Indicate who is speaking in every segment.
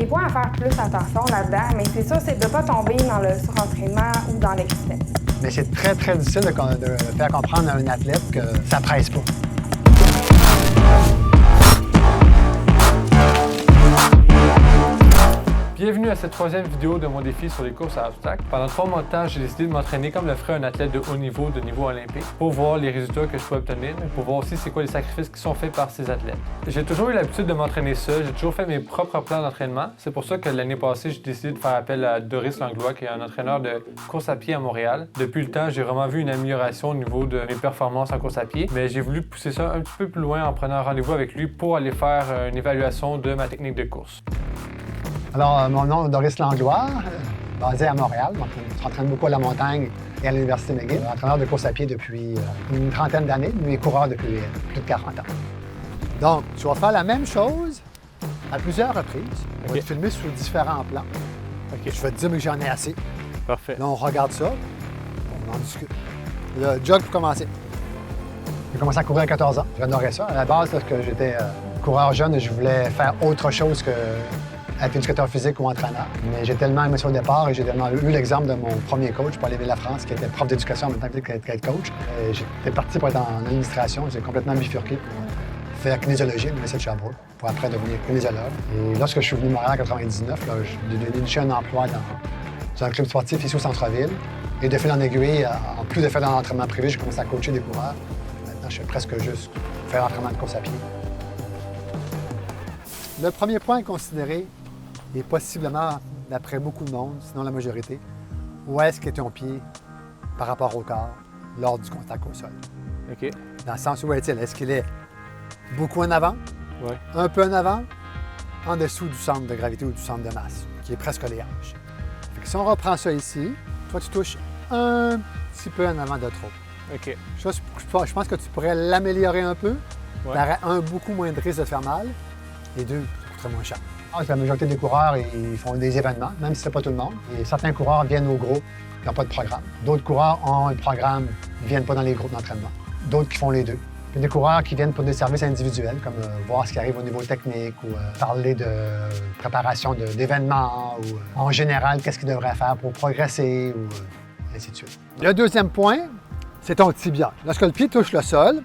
Speaker 1: points à faire plus attention là-dedans, mais c'est ça, c'est de ne pas tomber dans le surentraînement ou dans l'excès.
Speaker 2: Mais c'est très, très difficile de faire comprendre à un athlète que ça presse pas.
Speaker 3: Bienvenue à cette troisième vidéo de mon défi sur les courses à obstacles. Pendant 3 mois de temps, j'ai décidé de m'entraîner comme le ferait un athlète de haut niveau, olympique, pour voir les résultats que je peux obtenir, mais pour voir aussi c'est quoi les sacrifices qui sont faits par ces athlètes. J'ai toujours eu l'habitude de m'entraîner seul, j'ai toujours fait mes propres plans d'entraînement. C'est pour ça que l'année passée, j'ai décidé de faire appel à Doris Langlois, qui est un entraîneur de course à pied à Montréal. Depuis le temps, j'ai vraiment vu une amélioration au niveau de mes performances en course à pied, mais j'ai voulu pousser ça un petit peu plus loin en prenant rendez-vous avec lui pour aller faire une évaluation de ma technique de course.
Speaker 2: Alors, mon nom est Doris Langlois, basé à Montréal. Je m'entraîne beaucoup à la montagne et à l'Université McGill. Entraîneur de course à pied depuis une trentaine d'années, mais coureur depuis plus de 40 ans. Donc, tu vas faire la même chose à plusieurs reprises. On va te filmer sur différents plans. Je vais te dire que j'en ai assez.
Speaker 3: Parfait.
Speaker 2: Là, on regarde ça, on en discute. Le jog pour commencer. J'ai commencé à courir à 14 ans. J'adorais ça. À la base, lorsque j'étais coureur jeune, je voulais faire autre chose que être éducateur physique ou entraîneur. Mais j'ai tellement aimé ça au départ et j'ai tellement eu l'exemple de mon premier coach, Paul-Émile Lafrance, qui était prof d'éducation en même temps qu'être coach. J'étais parti pour être en administration. J'ai complètement bifurqué pour faire kinésiologie à l'Université de Sherbrooke, pour après devenir kinésiologue. Et lorsque je suis venu à Montréal en 99, j'ai déniché un emploi dans un club sportif ici au centre-ville. Et de fil en aiguille, en plus de faire de l'entraînement privé, j'ai commencé à coacher des coureurs. Maintenant, je fais presque juste faire l'entraînement de course à pied. Le premier point à considérer, et possiblement, d'après beaucoup de monde, sinon la majorité, où est-ce qu'est ton pied par rapport au corps lors du contact au sol?
Speaker 3: OK.
Speaker 2: Dans le sens où est-il? Est-ce qu'il est beaucoup en avant, un peu en avant, en dessous du centre de gravité ou du centre de masse, qui est presque les hanches? Fait que si on reprend ça ici, toi, tu touches un petit peu en avant de trop.
Speaker 3: OK.
Speaker 2: Je pense que tu pourrais l'améliorer un peu. Tu aurais beaucoup moins de risque de faire mal. Et deux, ça coûterait moins cher. La majorité des coureurs, ils font des événements, même si ce n'est pas tout le monde. Et certains coureurs viennent au groupe, ils n'ont pas de programme. D'autres coureurs ont un programme, ils ne viennent pas dans les groupes d'entraînement. D'autres qui font les deux. Il y a des coureurs qui viennent pour des services individuels, comme voir ce qui arrive au niveau technique ou parler de préparation d'événements ou en général, qu'est-ce qu'ils devraient faire pour progresser ou ainsi de suite. Le deuxième point, c'est ton tibia. Lorsque le pied touche le sol,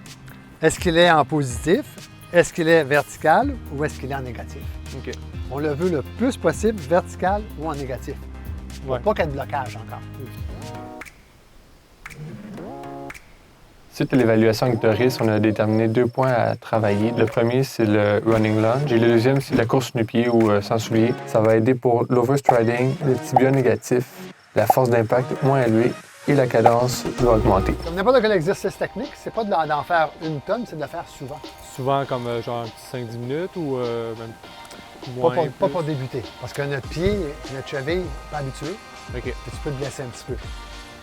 Speaker 2: est-ce qu'il est en positif? Est-ce qu'il est vertical ou est-ce qu'il est en négatif?
Speaker 3: OK.
Speaker 2: On le veut le plus possible vertical ou en négatif. Pas qu'il y ait de blocage encore.
Speaker 3: Suite à l'évaluation avec Doris, on a déterminé 2 points à travailler. Le premier, c'est le running lunge et le deuxième, c'est la course nu-pied ou sans soulier. Ça va aider pour l'overstriding, le tibia négatif, la force d'impact moins élevée et la cadence va augmenter.
Speaker 2: Comme n'importe quel exercice technique, c'est pas d'en faire une tonne, c'est de le faire souvent.
Speaker 3: Souvent comme genre 5-10 minutes ou même moins?
Speaker 2: Pas pour débuter, parce que notre pied, notre cheville n'est pas habitué.
Speaker 3: OK.
Speaker 2: Et tu peux te blesser un petit peu.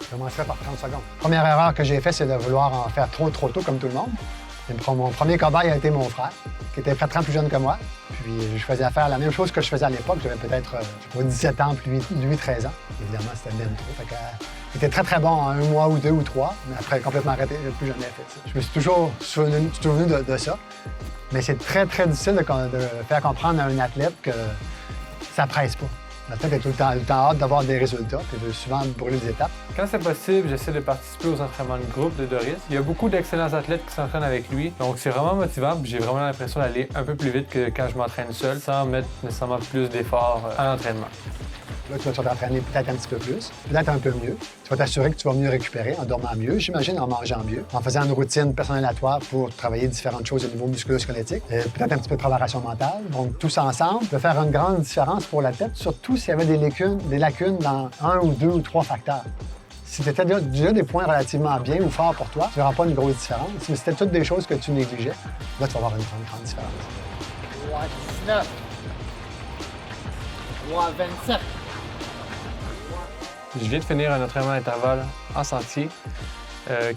Speaker 2: Je commencerai par 30 secondes. Première erreur que j'ai faite, c'est de vouloir en faire trop tôt comme tout le monde. Et mon premier cobaye a été mon frère, qui était pratiquement plus jeune que moi. Puis je faisais faire la même chose que je faisais à l'époque. J'avais peut-être 17 ans, puis lui 13 ans. Évidemment, c'était bien trop. Il était très, très bon en 1 mois ou 2 ou 3, mais après, complètement arrêté, je n'ai plus jamais fait ça. Je me suis toujours souvenu de ça. Mais c'est très, très difficile de faire comprendre à un athlète que ça presse pas. L'athlète est tout le temps hâte d'avoir des résultats, puis il veut souvent brûler des étapes.
Speaker 3: Quand c'est possible, j'essaie de participer aux entraînements de groupe de Doris. Il y a beaucoup d'excellents athlètes qui s'entraînent avec lui, donc c'est vraiment motivant. J'ai vraiment l'impression d'aller un peu plus vite que quand je m'entraîne seul, sans mettre nécessairement plus d'efforts à l'entraînement.
Speaker 2: Là, tu vas t'entraîner peut-être un petit peu plus, peut-être un peu mieux. Tu vas t'assurer que tu vas mieux récupérer en dormant mieux, j'imagine en mangeant mieux, en faisant une routine personnelle à toi pour travailler différentes choses au niveau musculo-squelettique, peut-être un petit peu de préparation mentale. Donc, tout ça ensemble peut faire une grande différence pour la tête, surtout s'il y avait des lacunes dans 1 ou 2 ou 3 facteurs. Si tu étais déjà des points relativement bien ou forts pour toi, tu n'auras pas une grosse différence. Mais si c'était toutes des choses que tu négligeais, là, tu vas avoir une grande différence.
Speaker 4: 3,19. 3,27.
Speaker 3: Je viens de finir un entraînement à intervalle en sentier.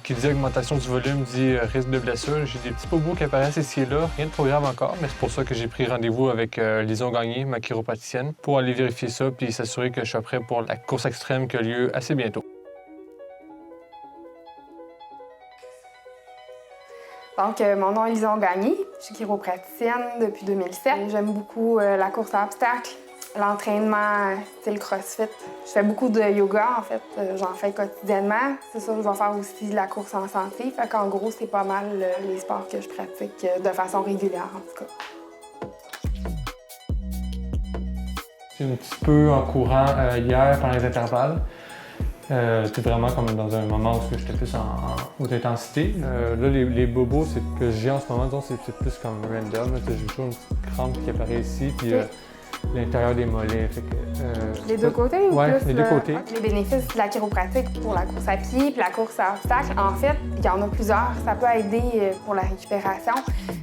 Speaker 3: Qui dit augmentation du volume dit risque de blessure. J'ai des petits bobos qui apparaissent ici et là. Rien de programme encore, mais c'est pour ça que j'ai pris rendez-vous avec Lison Gagné, ma chiropraticienne, pour aller vérifier ça puis s'assurer que je suis prêt pour la course extrême qui a lieu assez bientôt.
Speaker 1: Donc, mon nom est Lison Gagné. Je suis chiropraticienne depuis 2007. J'aime beaucoup la course à obstacles, L'entraînement style CrossFit. Je fais beaucoup de yoga, en fait. J'en fais quotidiennement. C'est sûr que je vais faire aussi de la course en santé. Fait qu'en gros, c'est pas mal les sports que je pratique de façon régulière, en tout cas.
Speaker 3: C'est un petit peu en courant hier pendant les intervalles. C'était vraiment comme dans un moment où j'étais plus en haute intensité. Là, les bobos que j'ai en ce moment, c'est plus comme random. J'ai toujours une petite crampe qui apparaît ici, puis l'intérieur des mollets. Fait que,
Speaker 1: les deux côtés ou
Speaker 3: ouais,
Speaker 1: plus
Speaker 3: les deux côtés.
Speaker 1: Les bénéfices de la chiropratique pour la course à pied puis la course à obstacles, en fait, il y en a plusieurs. Ça peut aider pour la récupération.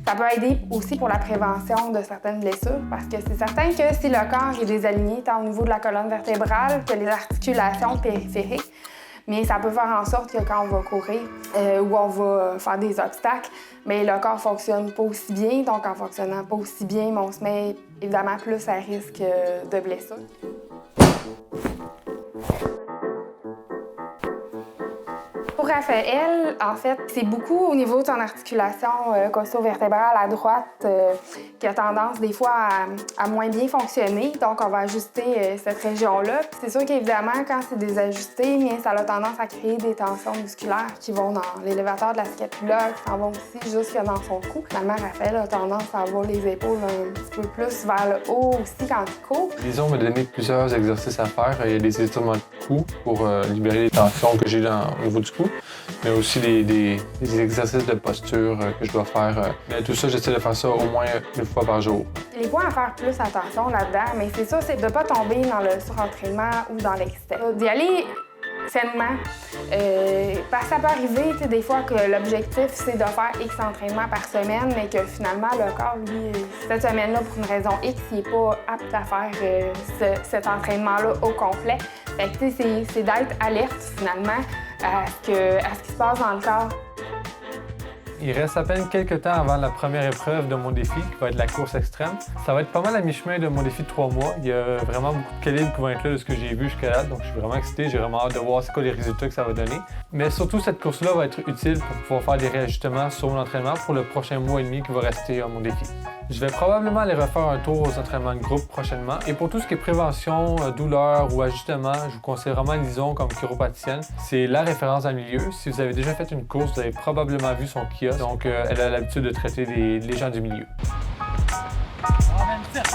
Speaker 1: Ça peut aider aussi pour la prévention de certaines blessures parce que c'est certain que si le corps est désaligné tant au niveau de la colonne vertébrale que les articulations périphériques, mais ça peut faire en sorte que quand on va courir ou on va faire des obstacles, mais le corps ne fonctionne pas aussi bien. Donc, en fonctionnant pas aussi bien, on se met évidemment plus à risque de blessure. Pour Raphaël, en fait, c'est beaucoup au niveau de son articulation costo-vertébrale à droite qui a tendance des fois à moins bien fonctionner. Donc, on va ajuster cette région-là. C'est sûr qu'évidemment, quand c'est désajusté, bien, ça a tendance à créer des tensions musculaires qui vont dans l'élévateur de la scapula, qui s'en vont aussi jusque dans son cou. Finalement, Raphaël a tendance à avoir les épaules un petit peu plus vers le haut aussi quand il court.
Speaker 3: Disons, on m'a donné plusieurs exercices à faire. Il y a des étirements de cou pour libérer les tensions que j'ai au niveau du cou, mais aussi des exercices de posture que je dois faire. Mais tout ça, j'essaie de faire ça au moins une fois par jour.
Speaker 1: Les points à faire plus attention là-dedans, mais c'est ça, c'est de ne pas tomber dans le surentraînement ou dans l'excès. D'y aller sainement. Parce que ça peut arriver des fois que l'objectif, c'est de faire X entraînements par semaine, mais que finalement, le corps, lui, cette semaine-là, pour une raison X, il n'est pas apte à faire cet entraînement-là au complet. Fait que, c'est d'être alerte, finalement, à ce qui se passe dans le corps.
Speaker 3: Il reste à peine quelques temps avant la première épreuve de mon défi, qui va être la course extrême. Ça va être pas mal à mi-chemin de mon défi de 3 mois. Il y a vraiment beaucoup de calibres qui vont être là de ce que j'ai vu jusqu'à là, donc je suis vraiment excité. J'ai vraiment hâte de voir c'est quoi les résultats que ça va donner. Mais surtout, cette course-là va être utile pour pouvoir faire des réajustements sur mon entraînement pour le prochain mois et demi qui va rester à mon défi. Je vais probablement aller refaire un tour aux entraînements de groupe prochainement. Et pour tout ce qui est prévention, douleur ou ajustement, je vous conseille vraiment Lison comme chiropraticienne. C'est la référence dans le milieu. Si vous avez déjà fait une course, vous avez probablement vu son kiosque. Donc, elle a l'habitude de traiter les gens du milieu.
Speaker 4: 127.